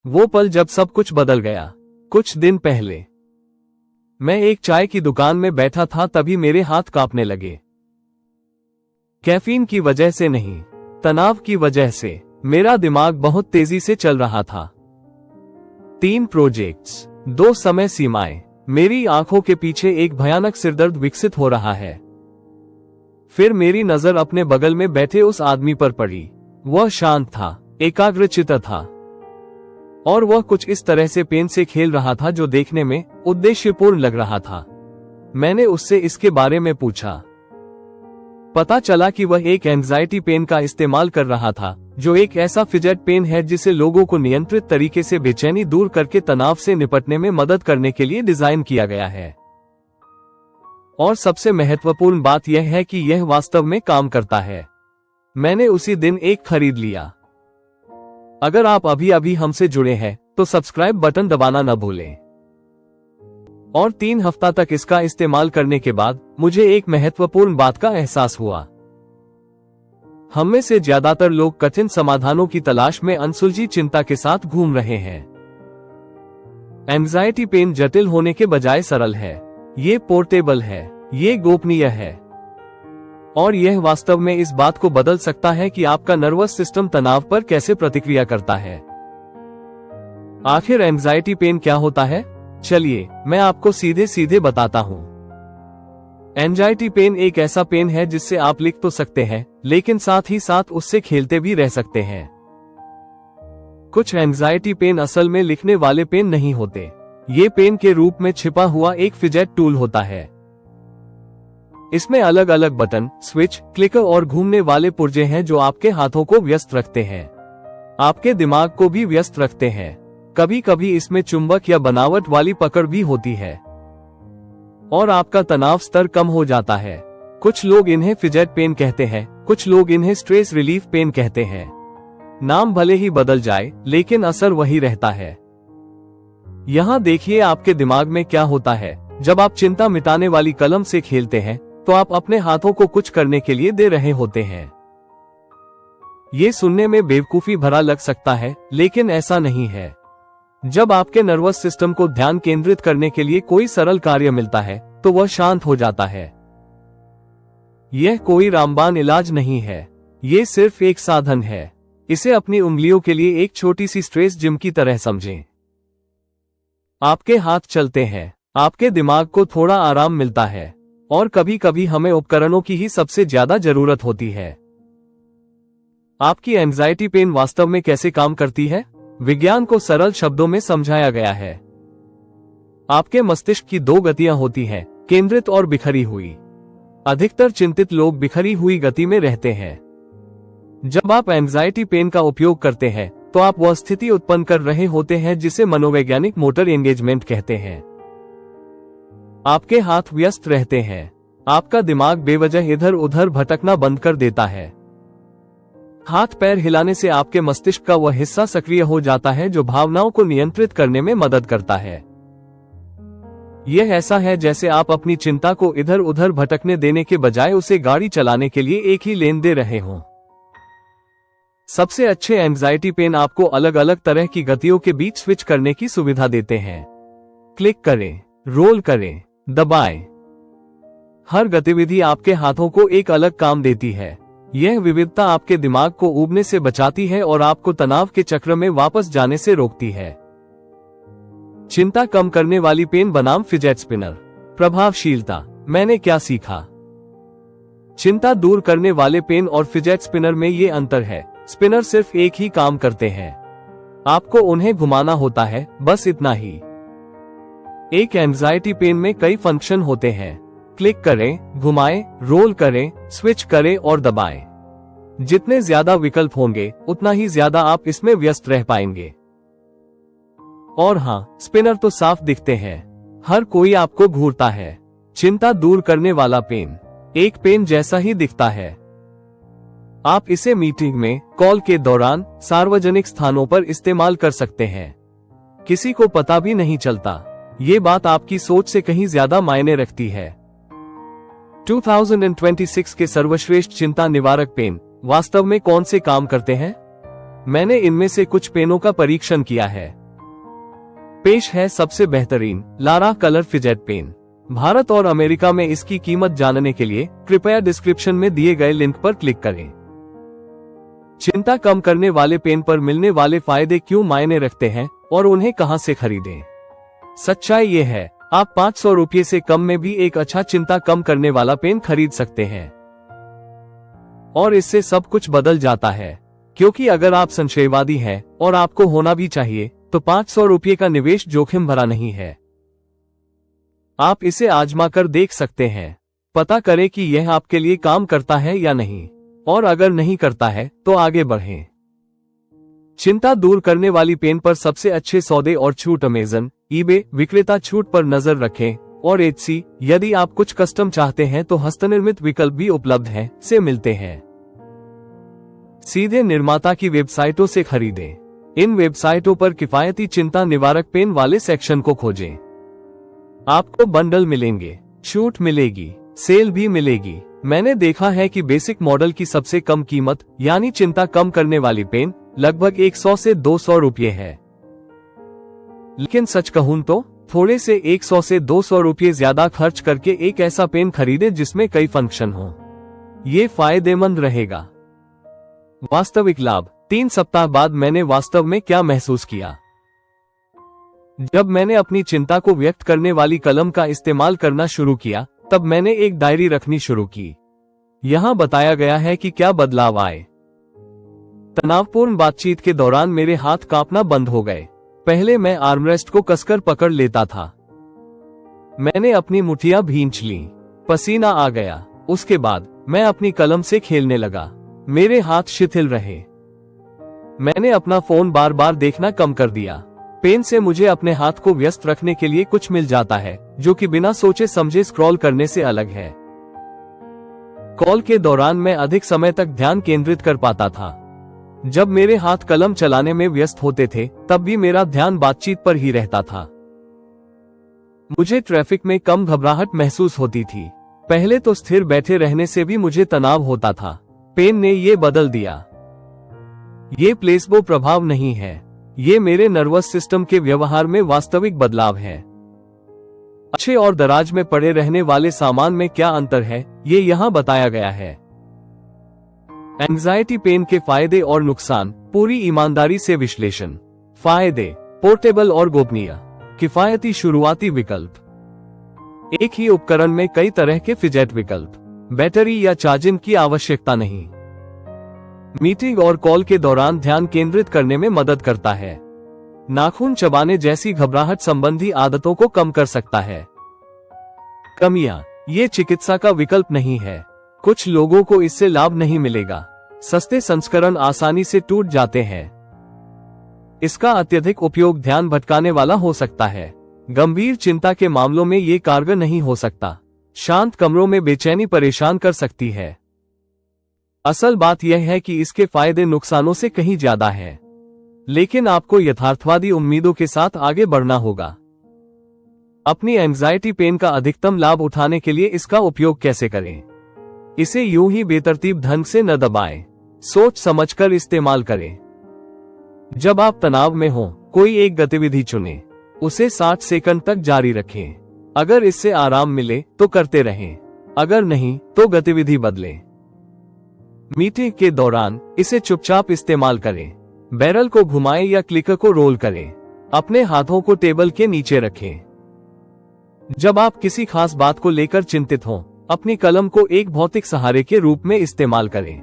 वो पल जब सब कुछ बदल गया। कुछ दिन पहले मैं एक चाय की दुकान में बैठा था, तभी मेरे हाथ कांपने लगे। कैफीन की वजह से नहीं, तनाव की वजह से। मेरा दिमाग बहुत तेजी से चल रहा था। 3 प्रोजेक्ट्स, 2 समय सीमाएं। मेरी आंखों के पीछे एक भयानक सिरदर्द विकसित हो रहा है। फिर मेरी नजर अपने बगल में बैठे उस आदमी पर पड़ी। वह शांत था, एकाग्रचित्त था, और वह कुछ इस तरह से पेन से खेल रहा था जो देखने में उद्देश्यपूर्ण लग रहा था। मैंने उससे इसके बारे में पूछा। पता चला कि वह एक एंजाइटी पेन का इस्तेमाल कर रहा था, जो एक ऐसा फिजेट पेन है जिसे लोगों को नियंत्रित तरीके से बेचैनी दूर करके तनाव से निपटने में मदद करने के लिए डिजाइन किया गया है। और सबसे महत्वपूर्ण बात यह है कि यह वास्तव में काम करता है। मैंने उसी दिन एक खरीद लिया। अगर आप अभी अभी हमसे जुड़े हैं तो सब्सक्राइब बटन दबाना न भूलें। और 3 हफ्ता तक इसका इस्तेमाल करने के बाद मुझे एक महत्वपूर्ण बात का एहसास हुआ। हम में से ज्यादातर लोग कठिन समाधानों की तलाश में अनसुलझी चिंता के साथ घूम रहे हैं। एंजाइटी पेन जटिल होने के बजाय सरल है, ये पोर्टेबल है, ये गोपनीय है, और यह वास्तव में इस बात को बदल सकता है कि आपका नर्वस सिस्टम तनाव पर कैसे प्रतिक्रिया करता है। आखिर एंजाइटी पेन क्या होता है? चलिए मैं आपको सीधे सीधे बताता हूं। एंजाइटी पेन एक ऐसा पेन है जिससे आप लिख तो सकते हैं, लेकिन साथ ही साथ उससे खेलते भी रह सकते हैं। कुछ एंजाइटी पेन असल में लिखने वाले पेन नहीं होते। ये पेन के रूप में छिपा हुआ एक फिजेट टूल होता है। इसमें अलग अलग बटन, स्विच, क्लिकर और घूमने वाले पुर्जे हैं जो आपके हाथों को व्यस्त रखते हैं, आपके दिमाग को भी व्यस्त रखते हैं। कभी कभी इसमें चुंबक या बनावट वाली पकड़ भी होती है और आपका तनाव स्तर कम हो जाता है। कुछ लोग इन्हें फिजेट पेन कहते हैं, कुछ लोग इन्हें स्ट्रेस रिलीफ पेन कहते हैं। नाम भले ही बदल जाए, लेकिन असर वही रहता है। यहाँ देखिए आपके दिमाग में क्या होता है। जब आप चिंता मिटाने वाली कलम से खेलते हैं तो आप अपने हाथों को कुछ करने के लिए दे रहे होते हैं। ये सुनने में बेवकूफी भरा लग सकता है, लेकिन ऐसा नहीं है। जब आपके नर्वस सिस्टम को ध्यान केंद्रित करने के लिए कोई सरल कार्य मिलता है तो वह शांत हो जाता है। यह कोई रामबाण इलाज नहीं है, ये सिर्फ एक साधन है। इसे अपनी उंगलियों के लिए एक छोटी सी स्ट्रेस जिम की तरह समझें। आपके हाथ चलते हैं, आपके दिमाग को थोड़ा आराम मिलता है, और कभी कभी हमें उपकरणों की ही सबसे ज्यादा जरूरत होती है। आपकी एंजाइटी पेन वास्तव में कैसे काम करती है? विज्ञान को सरल शब्दों में समझाया गया है। आपके मस्तिष्क की 2 गतियां होती हैं, केंद्रित और बिखरी हुई। अधिकतर चिंतित लोग बिखरी हुई गति में रहते हैं। जब आप एंजाइटी पेन का उपयोग करते हैं तो आप वह स्थिति उत्पन्न कर रहे होते हैं जिसे मनोवैज्ञानिक मोटर एंगेजमेंट कहते हैं। आपके हाथ व्यस्त रहते हैं, आपका दिमाग बेवजह इधर उधर भटकना बंद कर देता है। हाथ पैर हिलाने से आपके मस्तिष्क का वह हिस्सा सक्रिय हो जाता है जो भावनाओं को नियंत्रित करने में मदद करता है। यह ऐसा है जैसे आप अपनी चिंता को इधर उधर भटकने देने के बजाय उसे गाड़ी चलाने के लिए एक ही लेन दे रहे हों। सबसे अच्छे एंजाइटी पेन आपको अलग अलग तरह की गतियों के बीच स्विच करने की सुविधा देते हैं। क्लिक करें, रोल करें, दबाएं। हर गतिविधि आपके हाथों को एक अलग काम देती है। यह विविधता आपके दिमाग को ऊबने से बचाती है और आपको तनाव के चक्र में वापस जाने से रोकती है। चिंता कम करने वाली पेन बनाम फिजेट स्पिनर। प्रभावशीलता। मैंने क्या सीखा? चिंता दूर करने वाले पेन और फिजेट स्पिनर में ये अंतर है, स्पिनर सिर्फ एक ही काम करते हैं, आपको उन्हें घुमाना होता है, बस इतना ही। एक एंजाइटी पेन में कई फंक्शन होते हैं। क्लिक करें, घुमाएं, रोल करें, स्विच करें और दबाएं। जितने ज्यादा विकल्प होंगे उतना ही ज्यादा आप इसमें व्यस्त रह पाएंगे। और हाँ, स्पिनर तो साफ दिखते हैं, हर कोई आपको घूरता है। चिंता दूर करने वाला पेन एक पेन जैसा ही दिखता है। आप इसे मीटिंग में, कॉल के दौरान, सार्वजनिक स्थानों पर इस्तेमाल कर सकते हैं। किसी को पता भी नहीं चलता। ये बात आपकी सोच से कहीं ज्यादा मायने रखती है। 2026 के सर्वश्रेष्ठ चिंता निवारक पेन वास्तव में कौन से काम करते हैं? मैंने इनमें से कुछ पेनों का परीक्षण किया है। पेश है सबसे बेहतरीन Lara colour fidget pen. Bharat और अमेरिका में इसकी कीमत जानने के लिए कृपया डिस्क्रिप्शन में दिए गए लिंक पर क्लिक करें। चिंता कम करने वाले पेन पर मिलने वाले फायदे क्यों मायने रखते हैं और उन्हें कहां से खरीदें? सच्चाई ये है, आप 500 रुपये से कम में भी एक अच्छा चिंता कम करने वाला पेन खरीद सकते हैं और इससे सब कुछ बदल जाता है। क्योंकि अगर आप संशयवादी हैं और आपको होना भी चाहिए, तो 500 रुपये का निवेश जोखिम भरा नहीं है। आप इसे आजमा कर देख सकते हैं। पता करें कि यह आपके लिए काम करता है या नहीं, और अगर नहीं करता है तो आगे बढ़ें। चिंता दूर करने वाली पेन पर सबसे अच्छे सौदे और छूट अमेज़न, ईबे विक्रेता छूट पर नजर रखें और एटसी, यदि आप कुछ कस्टम चाहते हैं तो हस्तनिर्मित विकल्प भी उपलब्ध हैं, से मिलते हैं। सीधे निर्माता की वेबसाइटों से खरीदें। इन वेबसाइटों पर किफायती चिंता निवारक पेन वाले सेक्शन को खोजें। आपको बंडल मिलेंगे, छूट मिलेगी, सेल भी मिलेगी। मैंने देखा है कि बेसिक मॉडल की सबसे कम कीमत यानी चिंता कम करने वाली पेन लगभग 100 से 200 रुपये है। लेकिन सच कहूं तो थोड़े से 100 से 200 रुपये ज्यादा खर्च करके एक ऐसा पेन खरीदे जिसमें कई फंक्शन हो। ये फायदेमंद रहेगा। वास्तविक लाभ। 3 सप्ताह बाद मैंने वास्तव में क्या महसूस किया? जब मैंने अपनी चिंता को व्यक्त करने वाली कलम का इस्तेमाल करना शुरू किया, तब मैंने एक डायरी रखनी शुरू की। यहाँ बताया गया है कि क्या बदलाव आए। तनावपूर्ण बातचीत के दौरान मेरे हाथ कांपना बंद हो गए। पहले मैं आर्मरेस्ट को कसकर पकड़ लेता था। मैंने अपनी मुठियां भींच ली, पसीना आ गया। उसके बाद मैं अपनी कलम से खेलने लगा। मेरे हाथ शिथिल रहे। मैंने अपना फोन बार बार देखना कम कर दिया। पेन से मुझे अपने हाथ को व्यस्त रखने के लिए कुछ मिल जाता है, जो कि बिना सोचे समझे स्क्रॉल करने से अलग है। कॉल के दौरान मैं अधिक समय तक ध्यान केंद्रित कर पाता था। जब मेरे हाथ कलम चलाने में व्यस्त होते थे, तब भी मेरा ध्यान बातचीत पर ही रहता था। मुझे ट्रैफिक में कम घबराहट महसूस होती थी। पहले तो स्थिर बैठे रहने से भी मुझे तनाव होता था। पेन ने ये बदल दिया। ये प्लेसबो प्रभाव नहीं है, ये मेरे नर्वस सिस्टम के व्यवहार में वास्तविक बदलाव है। अच्छे और दराज में पड़े रहने वाले सामान में क्या अंतर है, ये यहाँ बताया गया है। एंजाइटी पेन के फायदे और नुकसान पूरी ईमानदारी से विश्लेषण। फायदे: पोर्टेबल और गोपनीय, किफायती शुरुआती विकल्प, एक ही उपकरण में कई तरह के फिजेट विकल्प, बैटरी या चार्जिंग की आवश्यकता नहीं, मीटिंग और कॉल के दौरान ध्यान केंद्रित करने में मदद करता है, नाखून चबाने जैसी घबराहट संबंधी आदतों को कम कर सकता है। कमियां: ये चिकित्सा का विकल्प नहीं है, कुछ लोगों को इससे लाभ नहीं मिलेगा, सस्ते संस्करण आसानी से टूट जाते हैं, इसका अत्यधिक उपयोग ध्यान भटकाने वाला हो सकता है, गंभीर चिंता के मामलों में ये कारगर नहीं हो सकता, शांत कमरों में बेचैनी परेशान कर सकती है। असल बात यह है कि इसके फायदे नुकसानों से कहीं ज्यादा हैं, लेकिन आपको यथार्थवादी उम्मीदों के साथ आगे बढ़ना होगा। अपनी एंजाइटी पेन का अधिकतम लाभ उठाने के लिए इसका उपयोग कैसे करें? इसे यूं ही बेतरतीब ढंग से न दबाएं, सोच समझकर इस्तेमाल करें। जब आप तनाव में हो, कोई एक गतिविधि चुनें, उसे 60 सेकंड तक जारी रखें। अगर इससे आराम मिले तो करते रहें, अगर नहीं तो गतिविधि बदलें। मीटिंग के दौरान इसे चुपचाप इस्तेमाल करें। बैरल को घुमाएं या क्लिकर को रोल करें। अपने हाथों को टेबल के नीचे रखें। जब आप किसी खास बात को लेकर चिंतित हों, अपनी कलम को एक भौतिक सहारे के रूप में इस्तेमाल करें।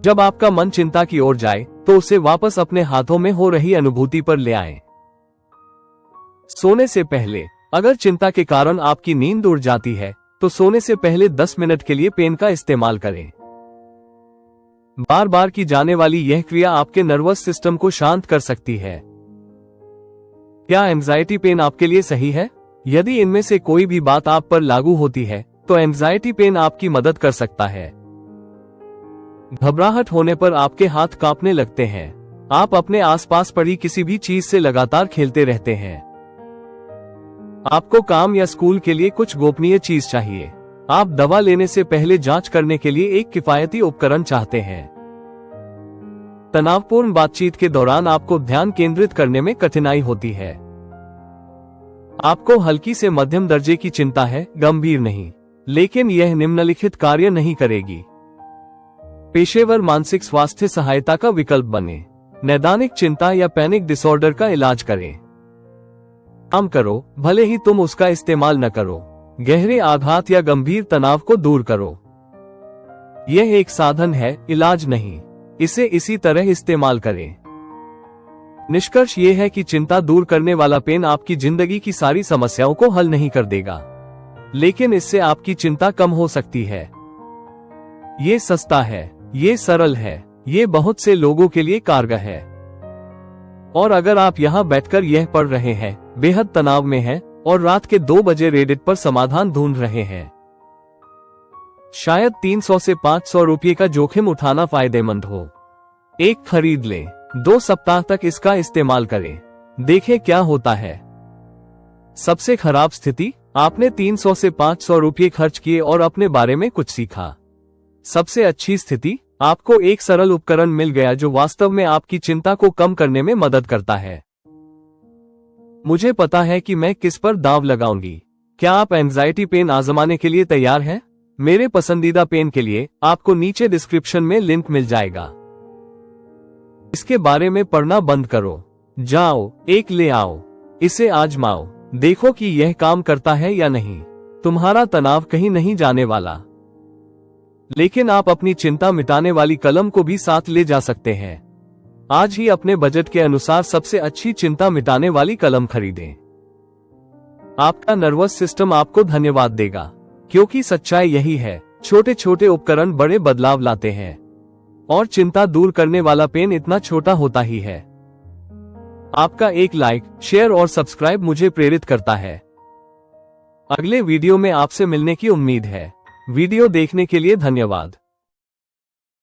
जब आपका मन चिंता की ओर जाए तो उसे वापस अपने हाथों में हो रही अनुभूति पर ले आएं। सोने से पहले अगर चिंता के कारण आपकी नींद उड़ जाती है तो सोने से पहले 10 मिनट के लिए पेन का इस्तेमाल करें। बार बार की जाने वाली यह क्रिया आपके नर्वस सिस्टम को शांत कर सकती है। क्या एंजाइटी पेन आपके लिए सही है? यदि इनमें से कोई भी बात आप पर लागू होती है तो एंजाइटी पेन आपकी मदद कर सकता है। घबराहट होने पर आपके हाथ कांपने लगते हैं। आप अपने आसपास पड़ी किसी भी चीज से लगातार खेलते रहते हैं। आपको काम या स्कूल के लिए कुछ गोपनीय चीज चाहिए। आप दवा लेने से पहले जांच करने के लिए एक किफायती उपकरण चाहते हैं। तनावपूर्ण बातचीत के दौरान आपको ध्यान केंद्रित करने में कठिनाई होती है। आपको हल्की से मध्यम दर्जे की चिंता है, गंभीर नहीं, लेकिन यह निम्नलिखित कार्य नहीं करेगी। पेशेवर मानसिक स्वास्थ्य सहायता का विकल्प बने। नैदानिक चिंता या पैनिक डिसऑर्डर का इलाज करें। काम करो, भले ही तुम उसका इस्तेमाल न करो। गहरे आघात या गंभीर तनाव को दूर करो। यह एक साधन है, इलाज नहीं। इसे इसी तरह इस्तेमाल करें। निष्कर्ष ये है कि चिंता दूर करने वाला पेन आपकी जिंदगी की सारी समस्याओं को हल नहीं कर देगा, लेकिन इससे आपकी चिंता कम हो सकती है। ये सस्ता है, ये सरल है, ये बहुत से लोगों के लिए कारगर है। और अगर आप यहाँ बैठकर यह पढ़ रहे हैं, बेहद तनाव में हैं और रात के 2 बजे रेडिट पर समाधान ढूंढ रहे हैं, शायद 300 से 500 रुपये का जोखिम उठाना फायदेमंद हो। एक खरीद लें, 2 सप्ताह तक इसका इस्तेमाल करें, देखें क्या होता है। सबसे खराब स्थिति, आपने 300 से 500 रुपये खर्च किए और अपने बारे में कुछ सीखा। सबसे अच्छी स्थिति, आपको एक सरल उपकरण मिल गया जो वास्तव में आपकी चिंता को कम करने में मदद करता है। मुझे पता है कि मैं किस पर दांव लगाऊंगी। क्या आप एंजाइटी पेन आजमाने के लिए तैयार हैं? मेरे पसंदीदा पेन के लिए आपको नीचे डिस्क्रिप्शन में लिंक मिल जाएगा। इसके बारे में पढ़ना बंद करो, जाओ एक ले आओ, इसे आजमाओ, देखो कि यह काम करता है या नहीं। तुम्हारा तनाव कहीं नहीं जाने वाला, लेकिन आप अपनी चिंता मिटाने वाली कलम को भी साथ ले जा सकते हैं। आज ही अपने बजट के अनुसार सबसे अच्छी चिंता मिटाने वाली कलम खरीदें। आपका नर्वस सिस्टम आपको धन्यवाद देगा, क्योंकि सच्चाई यही है, छोटे छोटे उपकरण बड़े बदलाव लाते हैं। और चिंता दूर करने वाला पेन इतना छोटा होता ही है। आपका एक लाइक, शेयर और सब्सक्राइब मुझे प्रेरित करता है। अगले वीडियो में आपसे मिलने की उम्मीद है। वीडियो देखने के लिए धन्यवाद।